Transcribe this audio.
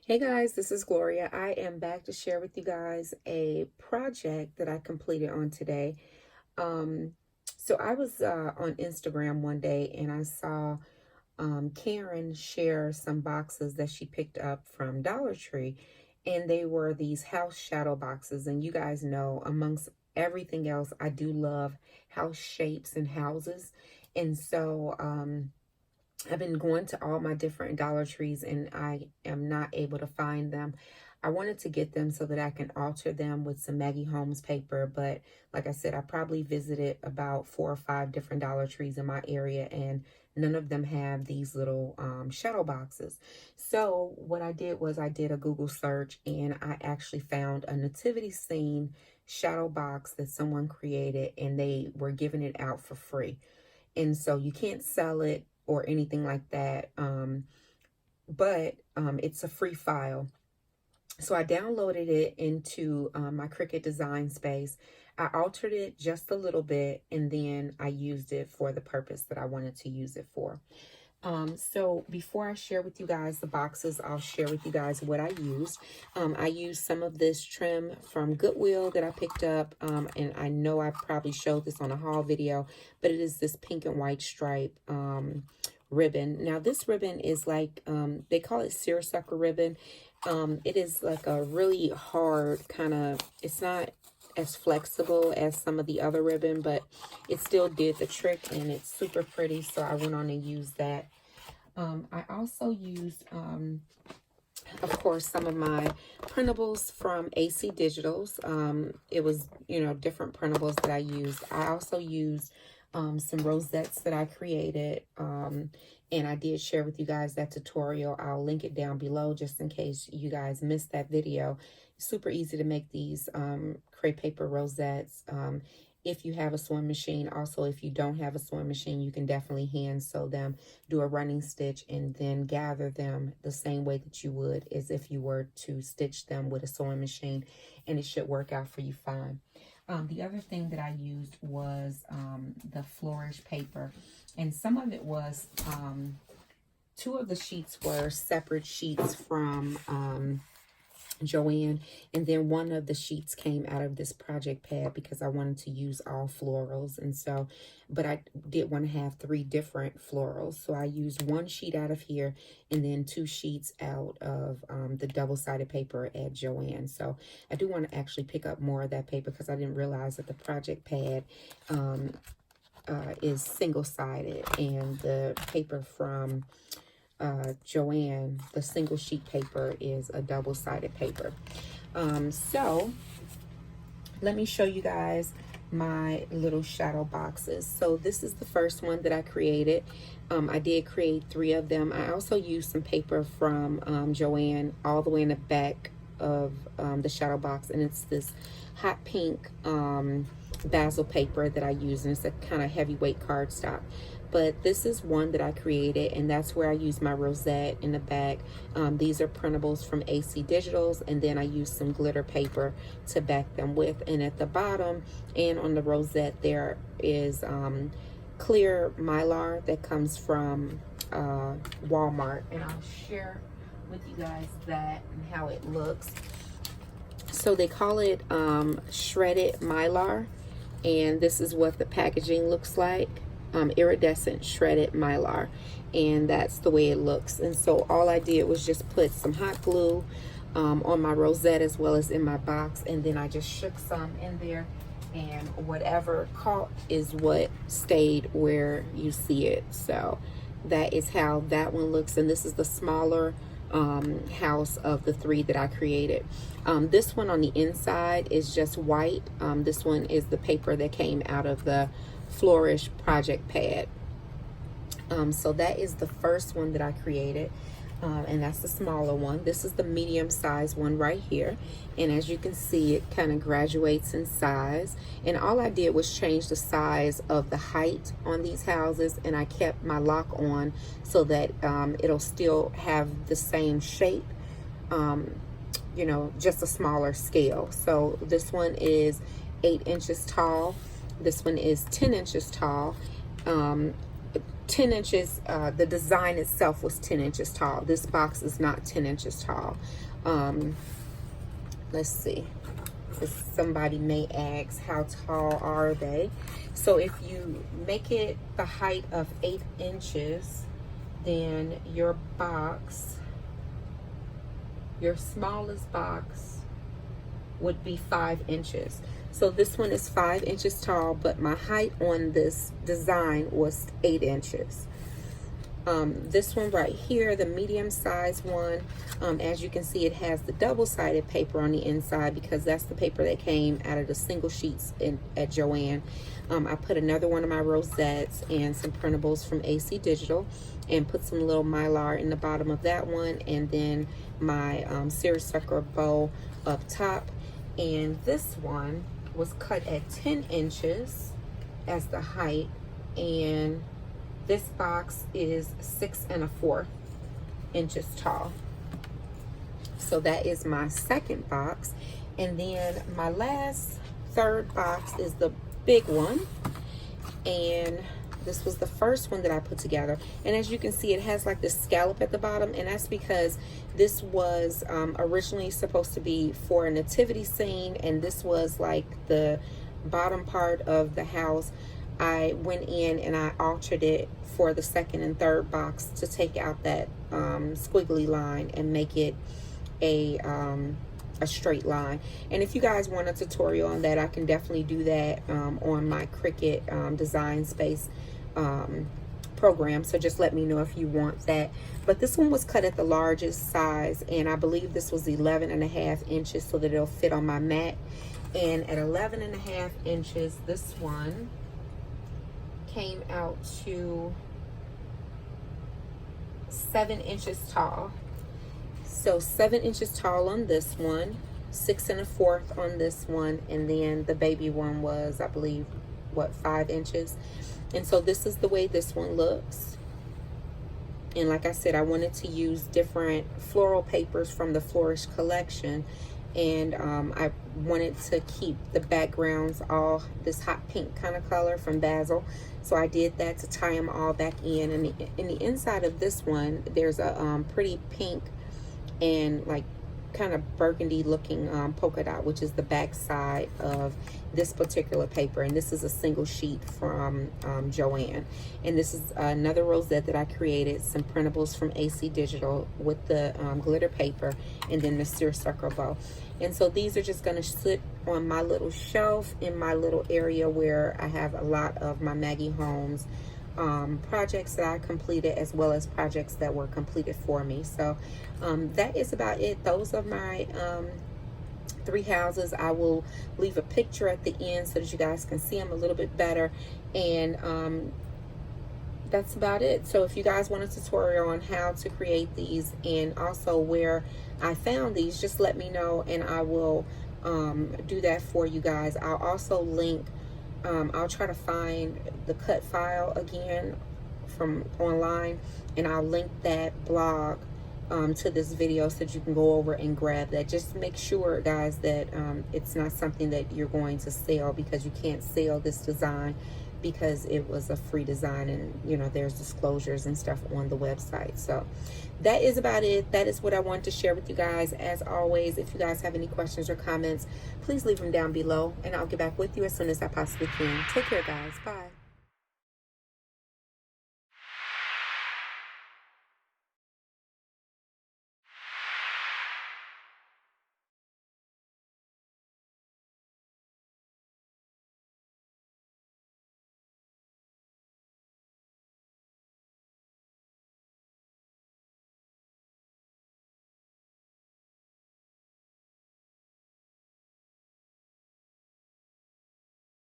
Hey guys, this is Gloria. I am back to share with you guys a project that I completed on today. Um, so I was on Instagram one day and I saw Karen share some boxes that she picked up from Dollar Tree, and they were these house shadow boxes. And you guys know, amongst everything else, I do love house shapes and houses. And so, I've been going to all my different Dollar Trees and I am not able to find them. I wanted to get them so that I can alter them with some Maggie Holmes paper, but like I said, I probably visited about 4 or 5 different Dollar Trees in my area and none of them have these little shadow boxes. So what I did was I did a Google search and I actually found a nativity scene shadow box that someone created and they were giving it out for free. And so you can't sell it or anything like that, but it's a free file. So I downloaded it into my Cricut design space. I altered it just a little bit and then I used it for the purpose that I wanted to use it for. So before I share with you guys the boxes, I'll share with you guys what I used. I used some of this trim from Goodwill that I picked up, and I know I probably showed this on a haul video, but it is this pink and white stripe ribbon. Now this ribbon is like, they call it seersucker ribbon. It is like a really hard kind of, it's not as flexible as some of the other ribbon, but it still did the trick and it's super pretty, so I went on and used that. I also used, of course, some of my printables from AC Digitals. It was, different printables that I used. I also used some rosettes that I created, and I did share with you guys that tutorial. I'll link it down below just in case you guys missed that video. Super easy to make these crepe paper rosettes. If you have a sewing machine. Also, if you don't have a sewing machine, you can definitely hand sew them, do a running stitch, and then gather them the same way that you would as if you were to stitch them with a sewing machine, and it should work out for you fine. The other thing that I used was the Flourish paper, and some of it was, 2 of the sheets were separate sheets from Joanne, and then one of the sheets came out of this project pad because I wanted to use all florals, and so, but I did want to have 3 different florals, so I used 1 sheet out of here and then 2 sheets out of the double-sided paper at Joanne. So I do want to actually pick up more of that paper because I didn't realize that the project pad is single-sided, and the paper from Joanne, the single sheet paper, is a double-sided paper. So let me show you guys my little shadow boxes. So this is the first one that I created. I did create 3 of them. I also used some paper from Joanne all the way in the back of the shadow box, and it's this hot pink basil paper that I use, and it's a kind of heavyweight cardstock. But this is one that I created, and that's where I use my rosette in the back. These are printables from AC Digitals, and then I use some glitter paper to back them with. And at the bottom and on the rosette there is clear mylar that comes from Walmart, and I'll share with you guys that and how it looks. So they call it shredded mylar, and this is what the packaging looks like. Iridescent shredded mylar, and that's the way it looks. And so all I did was just put some hot glue on my rosette as well as in my box, and then I just shook some in there, and whatever caught is what stayed where you see it. So that is how that one looks, and this is the smaller house of the 3 that I created. This one on the inside is just white. This one is the paper that came out of the Flourish project pad. So that is the first one that I created, and that's the smaller one. This is the medium size one right here, and as you can see, it kind of graduates in size, and all I did was change the size of the height on these houses, and I kept my lock on so that it'll still have the same shape, just a smaller scale. So this one is 8 inches tall. This one is 10 inches tall, 10 inches, the design itself was 10 inches tall. This box is not 10 inches tall. Let's see. Somebody may ask, how tall are they? So if you make it the height of 8 inches, then your box, your smallest box would be 5 inches. So this one is 5 inches tall, but my height on this design was 8 inches. This one right here, the medium size one, as you can see, it has the double-sided paper on the inside because that's the paper that came out of the single sheets at Joann. I put another one of my rosettes and some printables from AC Digital and put some little mylar in the bottom of that one, and then my seersucker bow up top. And this one was cut at 10 inches as the height, and this box is 6 1/4 inches tall. So that is my second box. And then my last, third box is the big one. And this was the first one that I put together. And as you can see, it has like this scallop at the bottom. And that's because this was originally supposed to be for a nativity scene. And this was like the bottom part of the house. I went in and I altered it for the second and third box to take out that squiggly line and make it a straight line. And if you guys want a tutorial on that, I can definitely do that on my Cricut Design Space program. So just let me know if you want that. But this one was cut at the largest size, and I believe this was 11.5 inches so that it'll fit on my mat. And at 11.5 inches, this one came out to 7 inches tall. So 7 inches tall on this one, 6 1/4 on this one, and then the baby one was, I believe, what, 5 inches. And so this is the way this one looks. And like I said, I wanted to use different floral papers from the Flourish collection. And I wanted to keep the backgrounds all this hot pink kind of color from Basil. So I did that to tie them all back in. And in the inside of this one, there's a pretty pink and like kind of burgundy looking polka dot, which is the back side of this particular paper. And this is a single sheet from Joann. And this is another rosette that I created, some printables from AC Digital with the glitter paper, and then the seersucker bow. And so these are just going to sit on my little shelf in my little area where I have a lot of my Maggie Holmes projects that I completed, as well as projects that were completed for me. So that is about it. Those are my 3 houses. I will leave a picture at the end so that you guys can see them a little bit better. And that's about it. So if you guys want a tutorial on how to create these and also where I found these, just let me know and I will do that for you guys. I'll also link, I'll try to find the cut file again from online, and I'll link that blog to this video so that you can go over and grab that. Just make sure, guys, that it's not something that you're going to sell, because you can't sell this design because it was a free design, and you know there's disclosures and stuff on the website. So that is about it. That is what I wanted to share with you guys. As always, if you guys have any questions or comments, please leave them down below and I'll get back with you as soon as I possibly can. Take care, guys. Bye.